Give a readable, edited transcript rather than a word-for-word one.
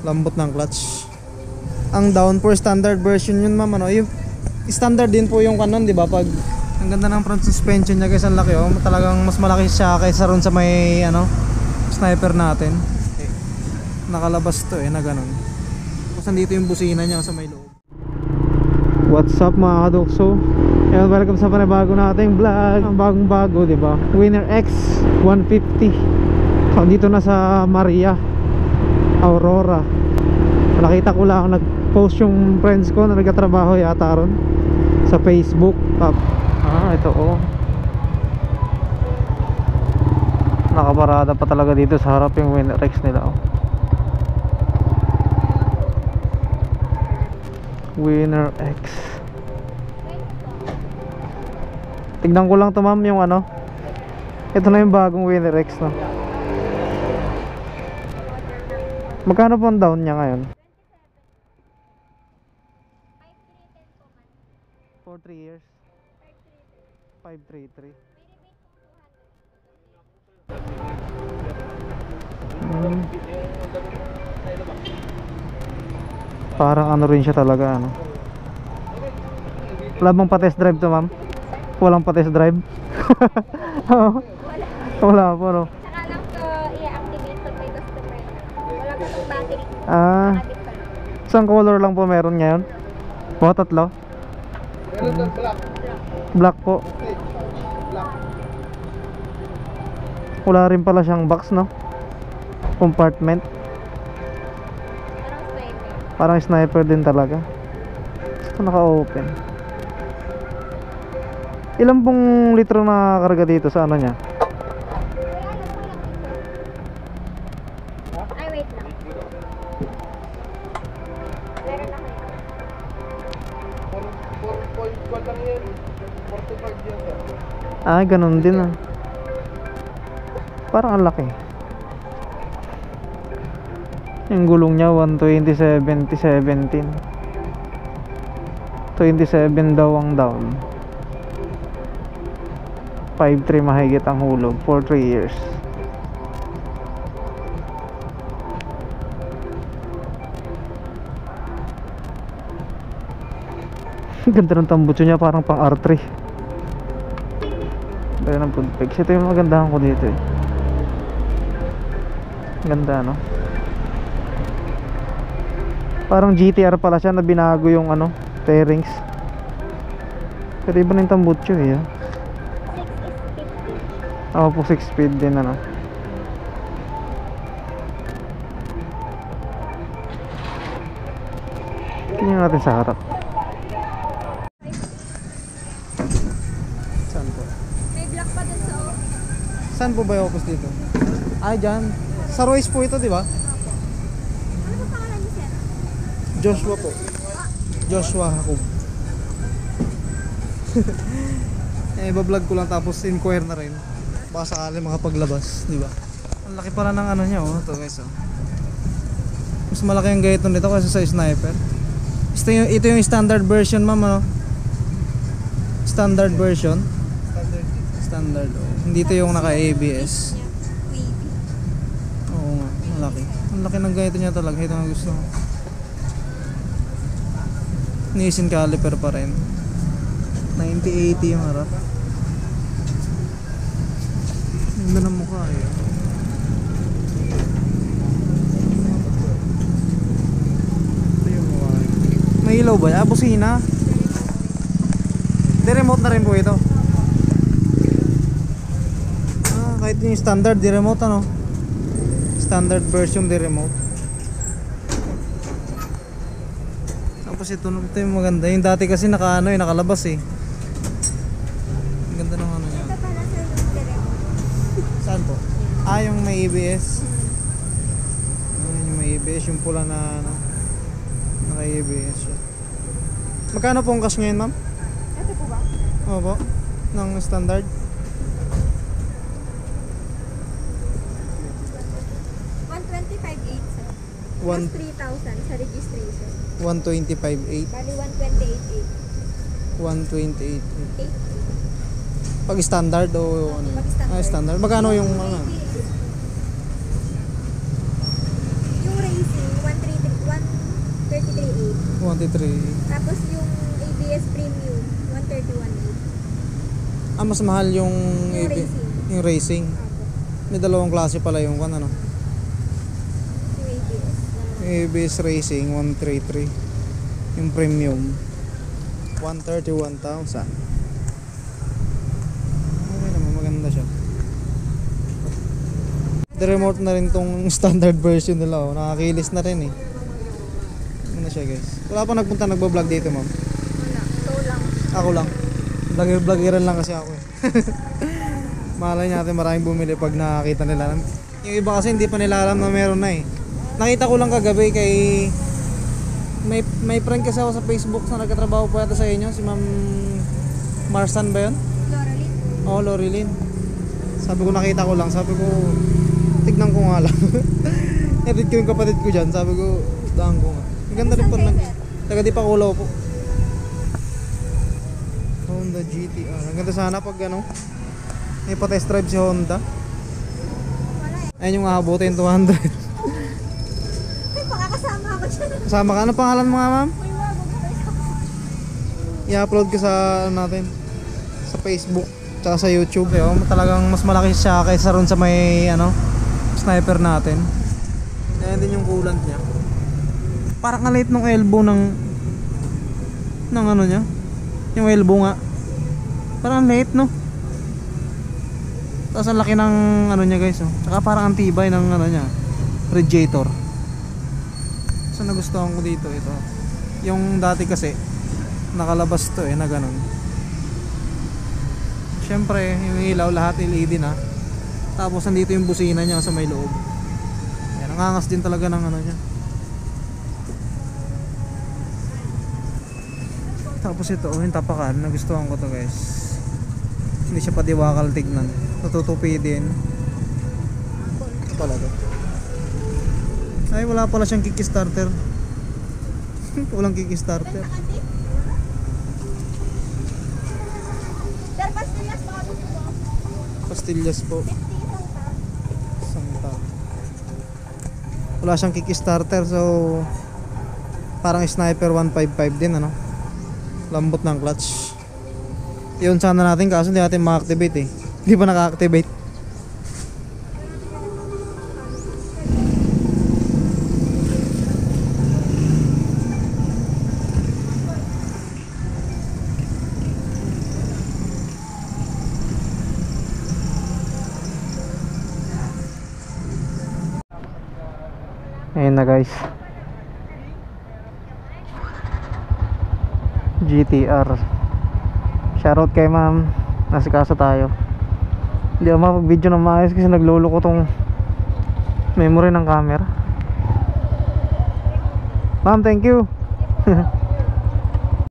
Lambot ng clutch. Ang downforce standard version yun ma'am, ano, yung standard din po yung kanon, di ba? Pag ang ganda ng front suspension niya guys, ang laki oh. Talagang mas malaki siya kaysa ron sa may ano, sniper natin. Nakalabas to na ganun. Tapos nandito yung busina niya sa may loob. What's up mga kadukso? And welcome sa panibago nating vlog. Ang bagong bago, di ba? Winner X 150. So, dito na sa Maria Aurora. Nakita ko lang nag-post yung friends ko na nagtatrabaho yata ron sa Facebook. Ito oh. Nakaparada pa talaga dito sa harap yung Winner X nila oh. Winner X. Tignan ko lang to ma'am yung ano. Ito na yung bagong Winner X no. Magkano po ang down niya ngayon? For 3 years 533. Parang ano rin siya talaga ano. Wala bang pa-test drive to ma'am? Walang pa-test drive? Wala po no. Saka lang to i-activate to by customer. Wala po itong battery. Isang color lang po meron ngayon? O, tatlo? Black po. Wala rin pala siyang box no? Compartment. Parang sniper din talaga. Ito naka-open. Ilan pong litro na karga dito sa ano niya? Ay, wait lang. Meron na kayo. 4.1 lang yan. 45 yan. Ganun din ah. Parang ang laki. Yung gulong niya 120/70/17. 27 daw ang down. 5.3 mahigit ang hulog for 3 years. Ganda ng tambutso niya, parang pang R3. Ganda ng footpegs. Ito yung magandahan ko dito Ganda no. Parang GTR pala siya na binago yung ano, fairings. Pero iba na yung tambutso 6 is 50. Po 6 speed din ano. Tingnan natin sa harap. Saan po? May black pa dun sa Saan po ba yung opus dito? Dyan. Sa Royce po ito, di ba? Ano pa pangalan niyo, sir? Joshua po. Joshua Jacob. Iba-vlog ko lang tapos inquire na rin. Baka sakali makapaglabas, di ba? Ang laki pala ng ano niya, ito guys, Mas malaki ang gayton nito kasi sa sniper. Ito yung standard version, ma'am, ano? Standard version. Standard, oh. Hindi ito yung naka-ABS. Oo nga, malaki. Ang laki ng gayton niya talaga. Ito ang gusto ko. Nissin caliper pa rin. 9080 yung harap. Ganda ng mukha Ito yung mukha. May ilaw ba? Busina. Di remote na rin po ito. Kahit yung standard di remote ano. Standard version di remote. Tapos ito yung maganda. Yung dati kasi nakalabas Ang ganda ng ano niya. Ito pala, sir, yung direct. Saan po? Yung may ABS. Yung may ABS, yung pula na ano, naka-ABS siya. Magkano po ang cash ngayon, ma'am? Ito po ba? Opo, ng standard. 125.8, sir. One- Plus 3,000 sa registration. 125.8. Bali, 128.8. 128. 8. Pag standard o ano? Pag standard. Standard. Magkano yung ano? Yung racing, 133. Tapos yung ABS Premium, 131.8. Ah, mas mahal yung Yung racing. yung racing. Opo. May dalawang klase pala yung ano. Yung ABS. Yung ABS Racing 133. Yung premium 131,000. Okay naman, maganda siya. The-remote na rin tong standard version nila, oh. Nakakilis na rin eh. Ano siya, guys? Wala pa nagbablog dito, ma'am. Wala. Ito lang. Ako lang. Vloggeran lang kasi ako eh. Malay natin maraming bumili pag nakakita nila. Yung iba kasi hindi pa nila alam na meron na eh. Nakita ko lang kagabi kay may friend kasi ako sa Facebook na nagkatrabaho po yata sa inyo, si Ma'am Marsan ba yun? Loralit. Oo, Lorilyn. Sabi ko nakita ko lang, sabi ko tignan ko nga lang. Edit ko yung kapatid ko dyan, sabi ko daan ko nga. Ang ganda rin po ng taga di pa kulaw po. Honda GTR. Ang ganda sana pag ano may pa-test drive si Honda. Ayun yung ahabutin 200. Ay, pakakasama ako dyan. Kasama ka, ano pangalan mo nga, ma'am? Uy, wag mo I-upload ko sa ano natin sa Facebook tsaka sa YouTube. Eh, talagang mas malaki siya kaysa ron sa may ano sniper natin. Ayan din yung coolant niya. Parang ang liit ng elbow ng ano niya. Yung elbow nga. Parang liit, no? Tapos ang laki ng ano niya, guys, oh. Tsaka parang ang tibay ng ano niya, radiator. So nagustuhan ko dito ito. Yung dati kasi nakalabas to eh na ganun. Syempre yung ilaw lahat LED na. Tapos nandito yung busina niya sa may loob. Ayan, nangangas din talaga ng ano niya. Tapos ito, yung tapakan, nagustuhan ko to, guys. Hindi siya patiwakal tignan. Natutupi din. Ito pala to. Ay, wala pala siyang kickstarter. Walang kickstarter. Sir, pastillas mga gusto mo. Pastillas po. 50 isang tao. Isang tao. Wala siyang kickstarter, so parang sniper 155 din, ano. Lambot ng clutch. Yun sana natin, kaso hindi natin ma-activate eh. Hindi pa naka-activate. Ayun na, guys. GTR. Shoutout kay ma'am. Nasikaso tayo. Hindi ako makapag-video ng maayos kasi nagluloko tong memory ng camera. Ma'am, thank you.